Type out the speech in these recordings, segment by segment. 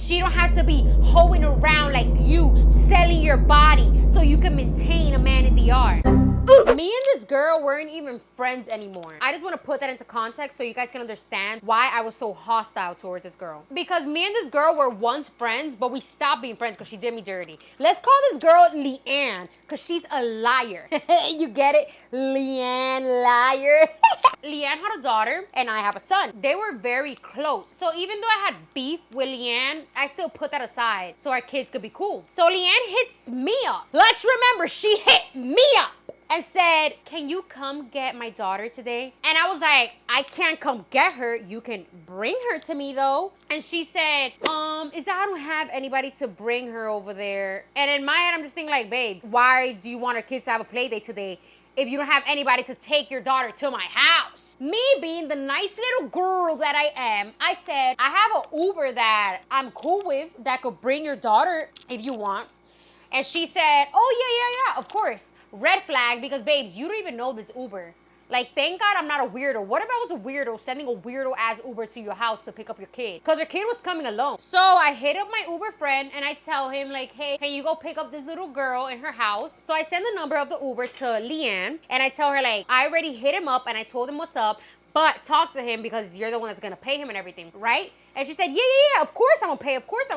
She don't have to be hoeing around like you, selling your body so you can maintain a man in the yard. Me and this girl weren't even friends anymore. I just want to put that into context so you guys can understand why I was so hostile towards this girl. Because me and this girl were once friends, but we stopped being friends because she did me dirty. Let's call this girl Leanne because she's a liar. You get it? Leanne, liar. Leanne had a daughter and I have a son. They were very close. So even though I had beef with Leanne, I still put that aside so our kids could be cool. So Leanne hits me up. Let's remember, she hit me up and said, can you come get my daughter today? And I was like, I can't come get her. You can bring her to me though. And she said, is that I don't have anybody to bring her over there. And in my head, I'm just thinking like, babe, why do you want our kids to have a play date today if you don't have anybody to take your daughter to my house? Me being the nice little girl that I am, I said, I have an Uber that I'm cool with that could bring your daughter if you want. And she said, oh, yeah, of course. Red flag, because babes, you don't even know this Uber. Like, thank God I'm not a weirdo. What if I was a weirdo sending a weirdo-ass Uber to your house to pick up your kid? Because her kid was coming alone. So I hit up my Uber friend and I tell him like, hey, can you go pick up this little girl in her house? So I send the number of the Uber to Leanne and I tell her like, I already hit him up and I told him what's up, but talk to him because you're the one that's gonna pay him and everything, right? And she said, yeah, of course I'm gonna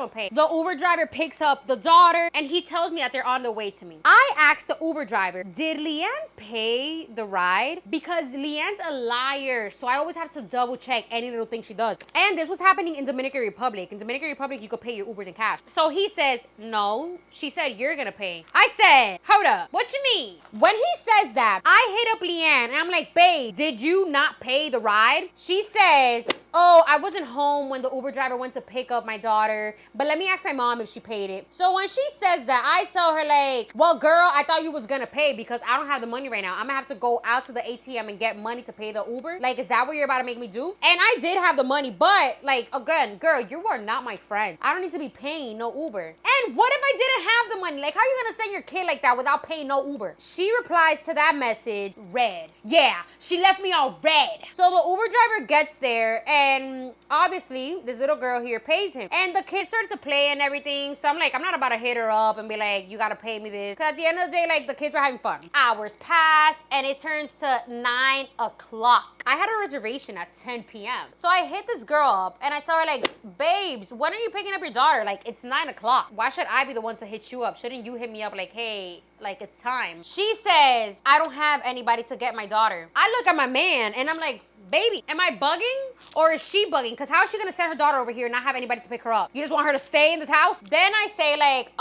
pay, The Uber driver picks up the daughter and he tells me that they're on the way to me. I asked the Uber driver, did Leanne pay the ride? Because Leanne's a liar, so I always have to double check any little thing she does. And this was happening in Dominican Republic. In Dominican Republic, you could pay your Ubers in cash. So he says, no, she said you're gonna pay. I said, hold up, what you mean? When he says that, I hit up Leanne and I'm like, babe, did you not pay the ride? She says, oh, I wasn't home when the Uber driver went to pick up my daughter, but let me ask my mom if she paid it. So when she says that, I tell her like, well, girl, I thought you was gonna pay because I don't have the money right now. I'm gonna have to go out to the ATM and get money to pay the Uber. Like, is that what you're about to make me do? And I did have the money, but like, again, girl, you are not my friend. I don't need to be paying no Uber. And what if I didn't have the money? Like, how are you gonna send your kid like that without paying no Uber? She replies to that message, red. Yeah, she left me on red. So the Uber driver gets there and obviously this little girl here pays him. And the kid starts to play and everything. So I'm like, I'm not about to hit her up and be like, you gotta pay me this. Because at the end of the day, like, the kids were having fun. Hours pass and it turns to 9 o'clock. I had a reservation at 10 p.m. So I hit this girl up and I tell her like, babes, when are you picking up your daughter? Like, it's 9 o'clock. Why should I be the one to hit you up? Shouldn't you hit me up like, hey, like, it's time? She says, I don't have anybody to get my daughter. I look at my man and I'm like, baby, am I bugging or is she bugging? Because how is she gonna send her daughter over here and not have anybody to pick her up? You just want her to stay in this house? Then I say like,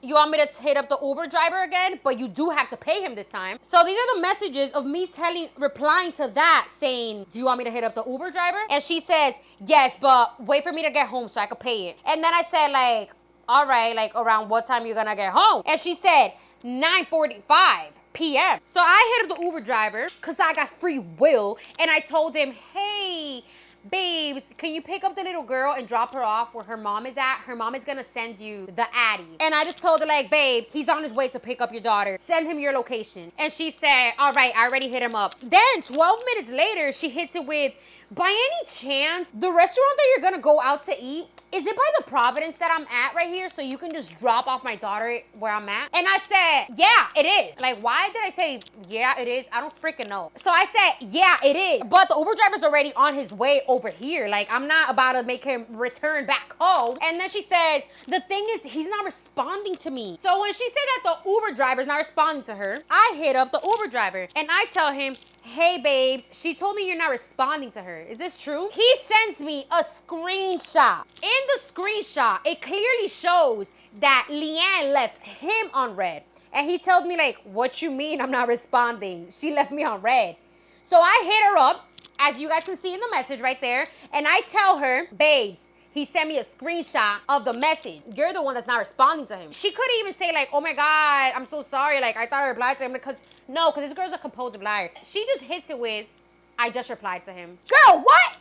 you want me to hit up the Uber driver again? But you do have to pay him this time. So these are the messages of me replying to that saying, do you want me to hit up the Uber driver? And she says, yes, but wait for me to get home so I could pay it. And then I said like, all right, like around what time you gonna get home? And she said 9:45 p.m. So I hit up the Uber driver because I got free will and I told him, hey, babes, can you pick up the little girl and drop her off where her mom is at? Her mom is gonna send you the Addy. And I just told her like, babes, he's on his way to pick up your daughter. Send him your location. And she said, all right, I already hit him up. Then 12 minutes later, she hits it with, by any chance, the restaurant that you're gonna go out to eat, is it by the Providence that I'm at right here so you can just drop off my daughter where I'm at? And I said, yeah, it is. Like, why did I say, yeah, it is? I don't freaking know. So I said, yeah, it is. But the Uber driver's already on his way over here. Like, I'm not about to make him return back home. And then she says, the thing is, he's not responding to me. So when she said that the Uber driver's not responding to her, I hit up the Uber driver and I tell him, hey babes, she told me you're not responding to her. Is this true? He sends me a screenshot. In the screenshot, it clearly shows that Leanne left him on red. And he told me like, what you mean I'm not responding? She left me on red. So I hit her up, as you guys can see in the message right there. And I tell her, babes, he sent me a screenshot of the message. You're the one that's not responding to him. She could even say like, oh my God, I'm so sorry. Like, I thought I replied to him because this girl's a compulsive liar. She just hits it with, I just replied to him. Girl, what?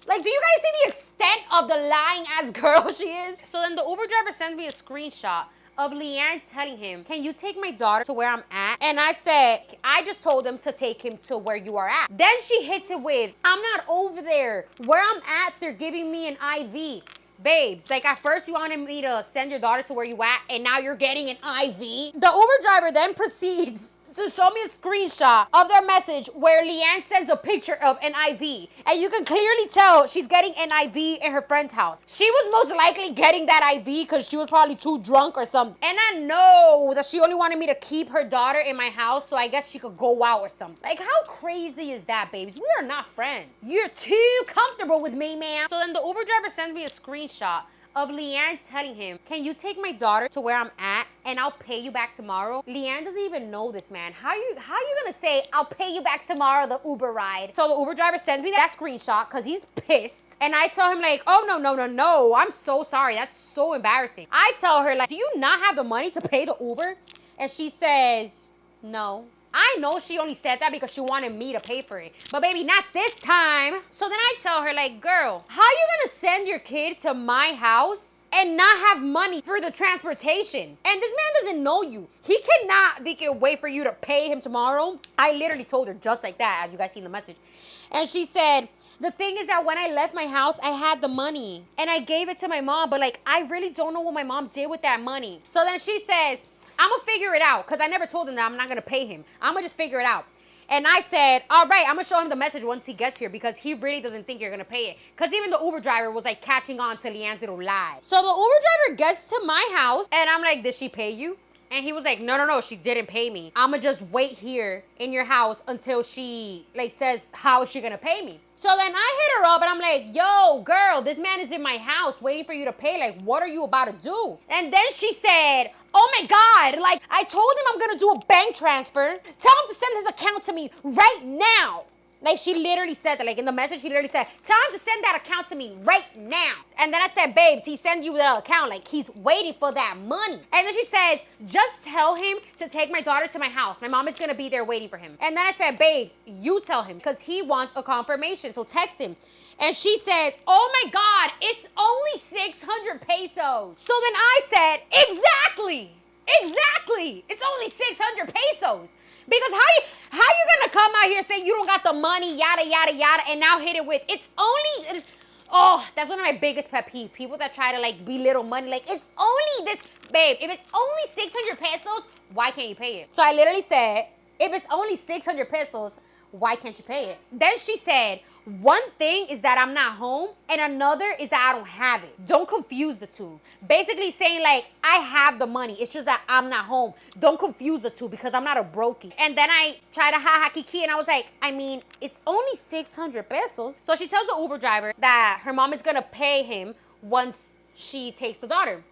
Like, do you guys see the extent of the lying ass girl she is? So then the Uber driver sends me a screenshot of Leanne telling him, can you take my daughter to where I'm at? And I said, I just told him to take him to where you are at. Then she hits it with, I'm not over there. Where I'm at, they're giving me an IV. Babes, like at first you wanted me to send your daughter to where you at, and now you're getting an IV. The Uber driver then proceeds to show me a screenshot of their message where Leanne sends a picture of an IV. And you can clearly tell she's getting an IV in her friend's house. She was most likely getting that IV because she was probably too drunk or something. And I know that she only wanted me to keep her daughter in my house so I guess she could go out or something. Like, how crazy is that, babes? We are not friends. You're too comfortable with me, ma'am. So then the Uber driver sends me a screenshot of Leanne telling him, can you take my daughter to where I'm at and I'll pay you back tomorrow? Leanne doesn't even know this man. How you gonna say, I'll pay you back tomorrow, the Uber ride? So the Uber driver sends me that screenshot because he's pissed. And I tell him like, oh, no. I'm so sorry. That's so embarrassing. I tell her like, do you not have the money to pay the Uber? And she says, no. I know she only said that because she wanted me to pay for it. But baby, not this time. So then I tell her like, girl, how you gonna send your kid to my house and not have money for the transportation? And this man doesn't know you. He can wait for you to pay him tomorrow. I literally told her just like that, as you guys seen the message. And she said, the thing is that when I left my house, I had the money and I gave it to my mom, but like, I really don't know what my mom did with that money. So then she says, I'm gonna figure it out, because I never told him that I'm not gonna pay him. I'm gonna just figure it out. And I said, all right, I'm gonna show him the message once he gets here, because he really doesn't think you're gonna pay it. Because even the Uber driver was like catching on to Leanne's little lie. So the Uber driver gets to my house and I'm like, did she pay you? And he was like, no, she didn't pay me. I'ma just wait here in your house until she like says how is she gonna pay me. So then I hit her up and I'm like, yo, girl, this man is in my house waiting for you to pay. Like, what are you about to do? And then she said, oh my God, like I told him I'm gonna do a bank transfer. Tell him to send his account to me right now. Like, she literally said that, like in the message, she literally said, tell him to send that account to me right now. And then I said, babes, he sent you the account, like he's waiting for that money. And then she says, just tell him to take my daughter to my house. My mom is gonna be there waiting for him. And then I said, babes, you tell him, because he wants a confirmation, so text him. And she says, oh my God, it's only 600 pesos. So then I said, exactly. It's only 600 pesos. Because how you gonna come out here saying you don't got the money, yada, yada, yada, and now hit it with, oh, that's one of my biggest pet peeves. People that try to like belittle money, like it's only this, babe, if it's only 600 pesos, why can't you pay it? So I literally said, if it's only 600 pesos, why can't you pay it? Then she said, one thing is that I'm not home and another is that I don't have it. Don't confuse the two. Basically saying like, I have the money. It's just that I'm not home. Don't confuse the two because I'm not a brokey. And then I tried to ha kiki and I was like, I mean, it's only 600 pesos. So she tells the Uber driver that her mom is gonna pay him once she takes the daughter.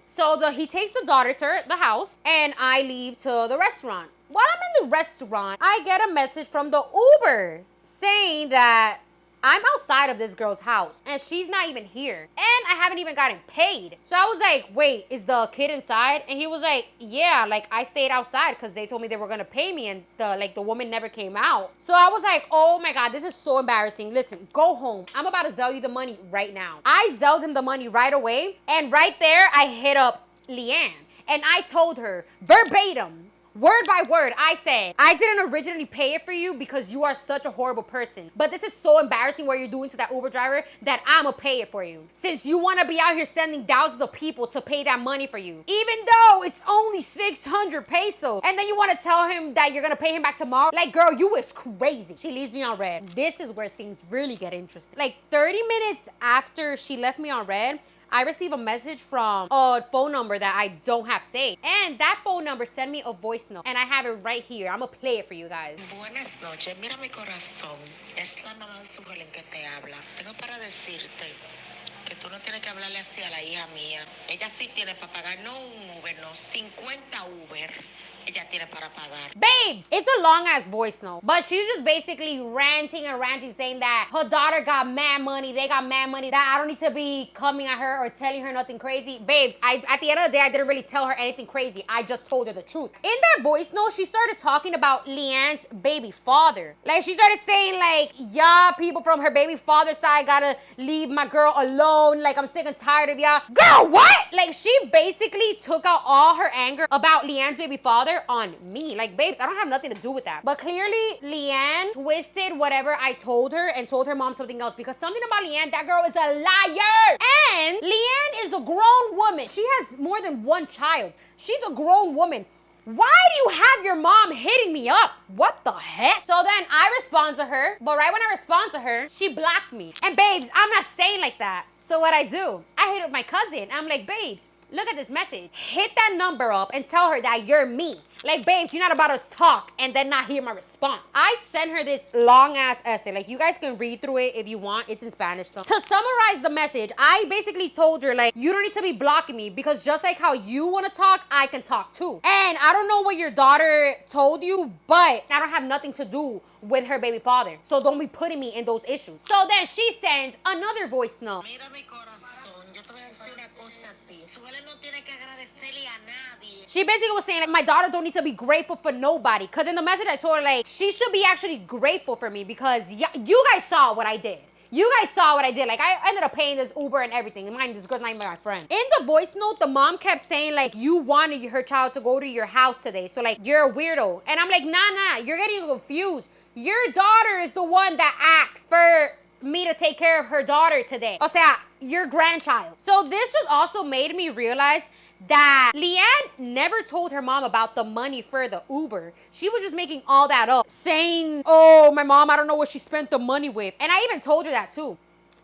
So he takes the daughter to the house and I leave to the restaurant. While I'm in the restaurant, I get a message from the Uber saying that I'm outside of this girl's house and she's not even here and I haven't even gotten paid. So I was like, wait, is the kid inside? And he was like, yeah, like I stayed outside because they told me they were gonna pay me and the woman never came out. So I was like, oh my God, this is so embarrassing. Listen, go home. I'm about to Zelle you the money right now. I Zelled him the money right away and right there I hit up Leanne and I told her verbatim, word by word, I said, I didn't originally pay it for you because you are such a horrible person. But this is so embarrassing what you're doing to that Uber driver that I'ma pay it for you. Since you want to be out here sending thousands of people to pay that money for you. Even though it's only 600 pesos. And then you want to tell him that you're going to pay him back tomorrow. Like, girl, you is crazy. She leaves me on red. This is where things really get interesting. Like 30 minutes after she left me on red, I received a message from a phone number that I don't have saved. And that phone number sent me a voice note. And I have it right here. I'm gonna play it for you guys. Buenas noches, mira mi corazón. Es la mamá de su Helen que te habla. Tengo para decirte que tú no tienes que hablarle así a la hija mía. Ella sí tiene para pagar, no un Uber, no, 50 Uber. Ella tiene para pagar. Babes, it's a long ass voice note, but she's just basically ranting saying that her daughter got mad money, they got mad money, that I don't need to be coming at her or telling her nothing crazy. Babes, at the end of the day, I didn't really tell her anything crazy. I just told her the truth. In that voice note, she started talking about Leanne's baby father. Like, she started saying like, y'all people from her baby father's side gotta leave my girl alone. Like, I'm sick and tired of y'all. Girl, what? Like, she basically took out all her anger about Leanne's baby father father on me. Like, babes, I don't have nothing to do with that. But clearly, Leanne twisted whatever I told her and told her mom something else, because something about Leanne, that girl is a liar. And Leanne is a grown woman. She has more than one child. She's a grown woman. Why do you have your mom hitting me up? What the heck? So then I respond to her, but right when I respond to her, she blocked me. And babes, I'm not staying like that. So what I do, I hit up my cousin. I'm like, babes, look at this message. Hit that number up and tell her that you're me. Like, babes, you're not about to talk and then not hear my response. I sent her this long ass essay. Like, you guys can read through it if you want. It's in Spanish though. To summarize the message, I basically told her, like, you don't need to be blocking me, because just like how you want to talk, I can talk too. And I don't know what your daughter told you, but I don't have nothing to do with her baby father. So don't be putting me in those issues. So then she sends another voice note. Mira mi corazón, yo te voy a decir una cosa a ti. Su él no tiene que agradecerle a nadie. She basically was saying, like, my daughter don't need to be grateful for nobody. Because in the message I told her, like, she should be actually grateful for me, because you guys saw what I did. You guys saw what I did. Like, I ended up paying this Uber and everything. And mind, this girl's not even my friend. In the voice note, the mom kept saying, like, you wanted her child to go to your house today. So, like, you're a weirdo. And I'm like, nah, you're getting confused. Your daughter is the one that asked for me to take care of her daughter today. O sea, your grandchild. So this just also made me realize that Leanne never told her mom about the money for the Uber. She was just making all that up, saying, oh, my mom, I don't know what she spent the money with. And I even told her that too.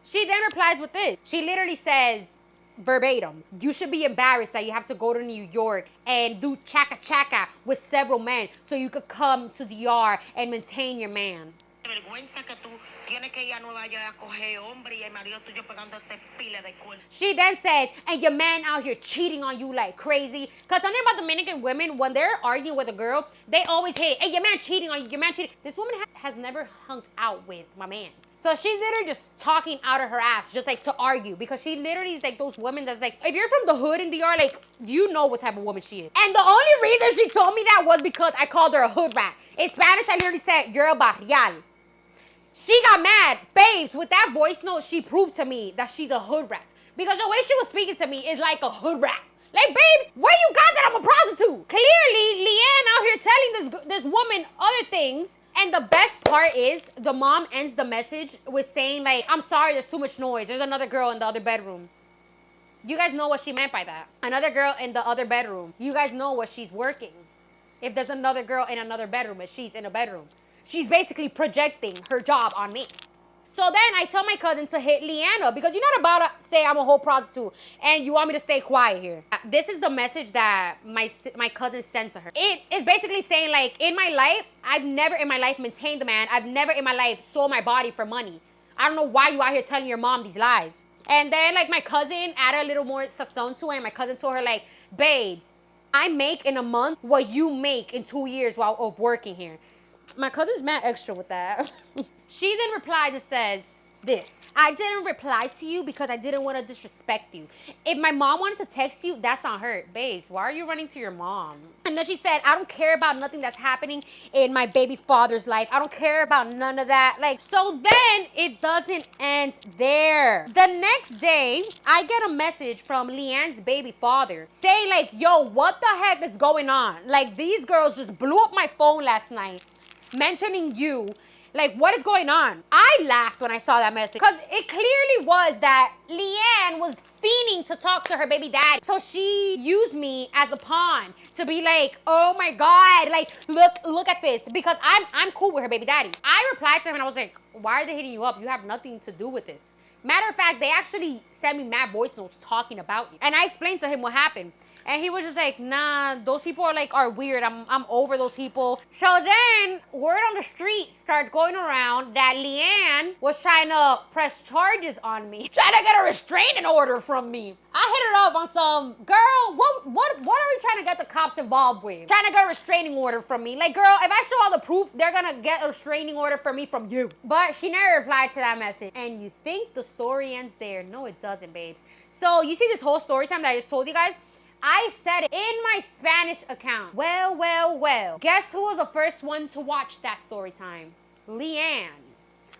She then replies with this. She literally says, verbatim, you should be embarrassed that you have to go to New York and do chaka with several men so you could come to DR and maintain your man. Vergüenza que tú tienes que ir a Nueva York a coger hombre y el marido tuyo pegándote pila de cuerno. She then says, and your man out here cheating on you like crazy. Because something about Dominican women, when they're arguing with a girl, they always hate, hey, your man cheating on you, your man cheating. This woman has never hung out with my man. So she's literally just talking out of her ass, just like to argue, because she literally is like those women that's like, if you're from the hood in DR, like, you know what type of woman she is. And the only reason she told me that was because I called her a hood rat. In Spanish, I literally said, you're a barrial. She got mad. Babes, with that voice note, she proved to me that she's a hood rat. Because the way she was speaking to me is like a hood rat. Like, babes, where you got that I'm a prostitute? Clearly, Leanne out here telling this woman other things. And the best part is, the mom ends the message with saying, like, I'm sorry, there's too much noise. There's another girl in the other bedroom. You guys know what she meant by that. Another girl in the other bedroom. You guys know what she's working. If there's another girl in another bedroom and she's in a bedroom. She's basically projecting her job on me. So then I tell my cousin to hit Leanne up, because you're not about to say I'm a whole prostitute and you want me to stay quiet here. This is the message that my cousin sent to her. It is basically saying, like, in my life, I've never in my life maintained a man. I've never in my life sold my body for money. I don't know why you out here telling your mom these lies. And then, like, my cousin added a little more sazon to it. And my cousin told her, like, babes, I make in a month what you make in 2 years while of working here. My cousin's mad extra with that. She then replied and says this. I didn't reply to you because I didn't want to disrespect you. If my mom wanted to text you, that's on her. Babes, why are you running to your mom? And then she said, I don't care about nothing that's happening in my baby father's life. I don't care about none of that. Like, so then it doesn't end there. The next day, I get a message from Leanne's baby father saying, like, yo, what the heck is going on? Like, these girls just blew up my phone last night mentioning you. Like, what is going on? I laughed when I saw that message, because it clearly was that Leanne was fiending to talk to her baby dad. So she used me as a pawn to be like, oh my God, like, look at this, because I'm cool with her baby daddy. I replied to him and I was like, why are they hitting you up? You have nothing to do with this. Matter of fact, they actually sent me mad voice notes talking about you. And I explained to him what happened. And he was just like, nah, those people are weird. I'm over those people. So then word on the street started going around that Leanne was trying to press charges on me, trying to get a restraining order from me. I hit her up on some, girl, what are we trying to get the cops involved with? Trying to get a restraining order from me. Like, girl, if I show all the proof, they're gonna get a restraining order from me from you. But she never replied to that message. And you think the story ends there? No, it doesn't, babes. So you see this whole story time that I just told you guys? I said it in my Spanish account. Well. Guess who was the first one to watch that story time? Leanne.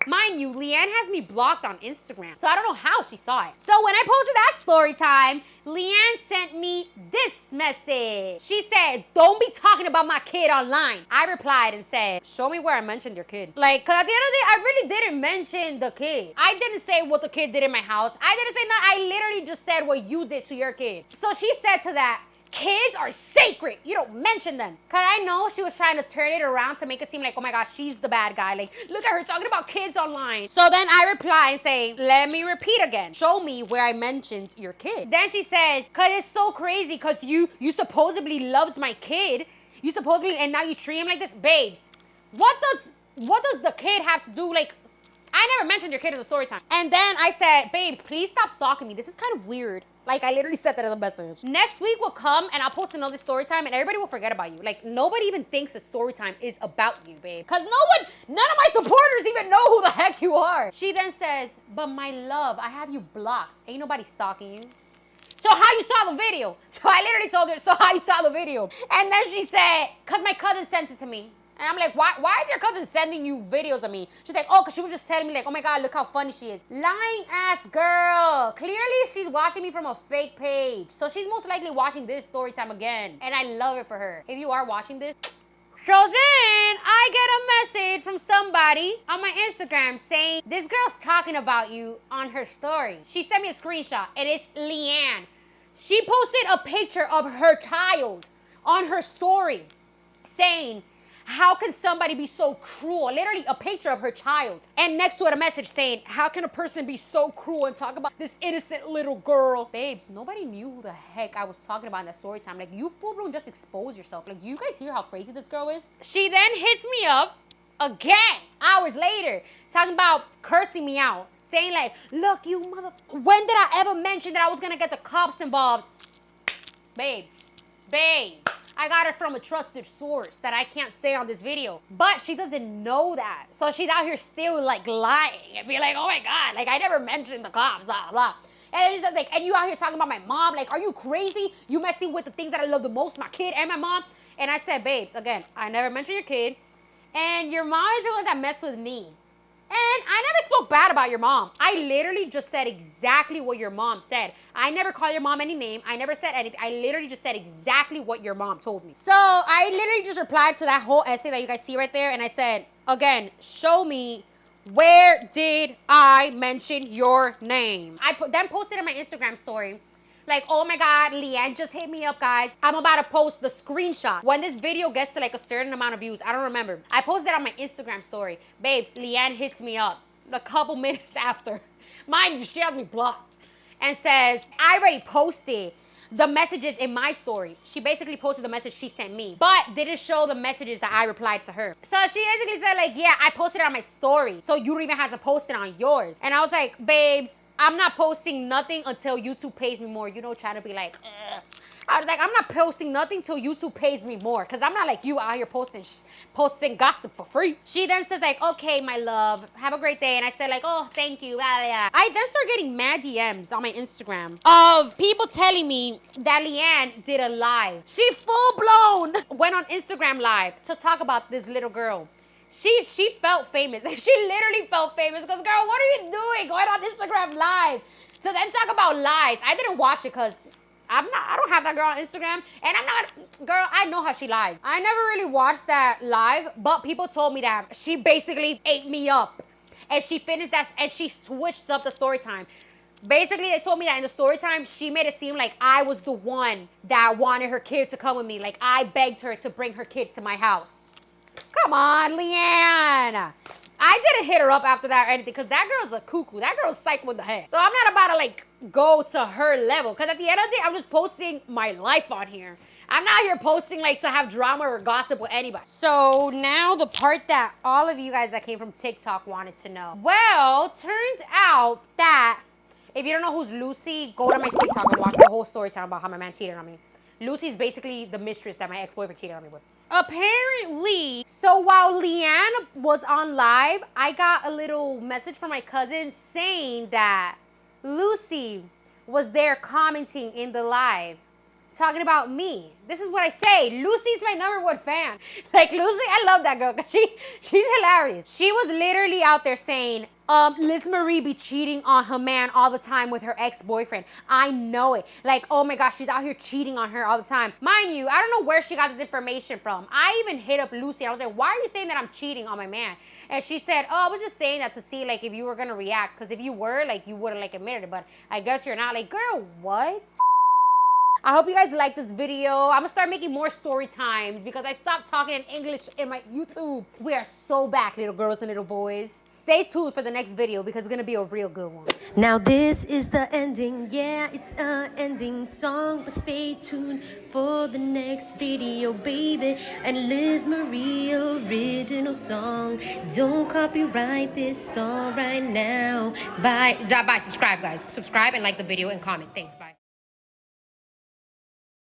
Mind you, Leanne has me blocked on Instagram, so I don't know how she saw it. So when I posted that story time, Leanne sent me this message. She said, don't be talking about my kid online. I replied and said, show me where I mentioned your kid. Like, cause at the end of the day, I really didn't mention the kid. I didn't say what the kid did in my house. I didn't say nothing. I literally just said what you did to your kid. So she said to that, kids are sacred. You don't mention them. Cause I know she was trying to turn it around to make it seem like, oh my gosh, she's the bad guy. Like, look at her talking about kids online. So then I reply and say, let me repeat again. Show me where I mentioned your kid. Then she said, cause it's so crazy cause you supposedly loved my kid. You supposedly, and now you treat him like this. Babes, what does the kid have to do? Like, I never mentioned your kid in the story time. And then I said, babes, please stop stalking me. This is kind of weird. Like, I literally said that in the message. Next week will come and I'll post another story time and everybody will forget about you. Like, nobody even thinks a story time is about you, babe. Because none of my supporters even know who the heck you are. She then says, but my love, I have you blocked. Ain't nobody stalking you. So how you saw the video? So I literally told her, so how you saw the video? And then she said, because my cousin sent it to me. And I'm like, why is your cousin sending you videos of me? She's like, oh, because she was just telling me like, oh my God, look how funny she is. Lying ass girl. Clearly she's watching me from a fake page. So she's most likely watching this story time again. And I love it for her. If you are watching this. So then I get a message from somebody on my Instagram saying, this girl's talking about you on her story. She sent me a screenshot and it's Leanne. She posted a picture of her child on her story saying, how can somebody be so cruel? Literally a picture of her child. And next to it a message saying, how can a person be so cruel and talk about this innocent little girl? Babes, nobody knew who the heck I was talking about in that story time. Like, you full-blown just expose yourself. Like, do you guys hear how crazy this girl is? She then hits me up again, hours later, talking about cursing me out. Saying like, look, you mother... When did I ever mention that I was gonna get the cops involved? Babes. I got it from a trusted source that I can't say on this video. But she doesn't know that. So she's out here still like lying and be like, oh my God, like I never mentioned the cops, blah, blah. And she's like, and you out here talking about my mom? Like, are you crazy? You messing with the things that I love the most, my kid and my mom? And I said, babes, again, I never mentioned your kid. And your mom is the one that messed with me. And I never spoke bad about your mom. I literally just said exactly what your mom said. I never called your mom any name. I never said anything. I literally just said exactly what your mom told me. So I literally just replied to that whole essay that you guys see right there. And I said, again, show me, where did I mention your name? I then posted on my Instagram story. Like, oh my God, Leanne just hit me up, guys. I'm about to post the screenshot. When this video gets to like a certain amount of views, I don't remember. I posted on my Instagram story. Babes, Leanne hits me up a couple minutes after. Mind you, she has me blocked. And says, I already posted the messages in my story. She basically posted the message she sent me, but didn't show the messages that I replied to her. So she basically said like, yeah, I posted it on my story, so you don't even have to post it on yours. And I was like, babes, I'm not posting nothing until YouTube pays me more. You know, trying to be like, ugh. I was like, I'm not posting nothing till YouTube pays me more. Because I'm not like you out here posting gossip for free. She then says like, okay, my love, have a great day. And I said like, oh, thank you. Blah, blah, blah. I then start getting mad DMs on my Instagram of people telling me that Leanne did a live. She full blown went on Instagram live to talk about this little girl. She felt famous. She literally felt famous because, girl, what are you doing going on Instagram live? So then talk about lies. I didn't watch it because I don't have that girl on Instagram. And girl, I know how she lies. I never really watched that live, but people told me that she basically ate me up. And she finished that, and she switched up the story time. Basically, they told me that in the story time, she made it seem like I was the one that wanted her kid to come with me. Like, I begged her to bring her kid to my house. Come on, Leanne. I didn't hit her up after that or anything because that girl's a cuckoo. That girl's psycho in the head. So I'm not about to like go to her level because at the end of the day, I'm just posting my life on here. I'm not here posting like to have drama or gossip with anybody. So now the part that all of you guys that came from TikTok wanted to know. Well, turns out that if you don't know who's Lucy, go to my TikTok and watch the whole story time about how my man cheated on me. Lucy's basically the mistress that my ex-boyfriend cheated on me with. Apparently, so while Leanne was on live, I got a little message from my cousin saying that Lucy was there commenting in the live talking about me. This is what I say. Lucy's my #1 fan. Like, Lucy, I love that girl because she's hilarious. She was literally out there saying, Liz Marie be cheating on her man all the time with her ex-boyfriend. I know it. Like, oh my gosh, she's out here cheating on her all the time. Mind you, I don't know where she got this information from. I even hit up Lucy. I was like, why are you saying that I'm cheating on my man? And she said, oh, I was just saying that to see, like, if you were going to react. Because if you were, like, you would have, like, admitted it. But I guess you're not. Like, girl, what? I hope you guys like this video. I'm gonna start making more story times because I stopped talking in English in my YouTube. We are so back, little girls and little boys. Stay tuned for the next video because it's gonna be a real good one. Now this is the ending. Yeah, it's an ending song. But stay tuned for the next video, baby. And Liz Marie original song. Don't copyright this song right now. Bye. Subscribe, guys. Subscribe and like the video and comment. Thanks. Bye.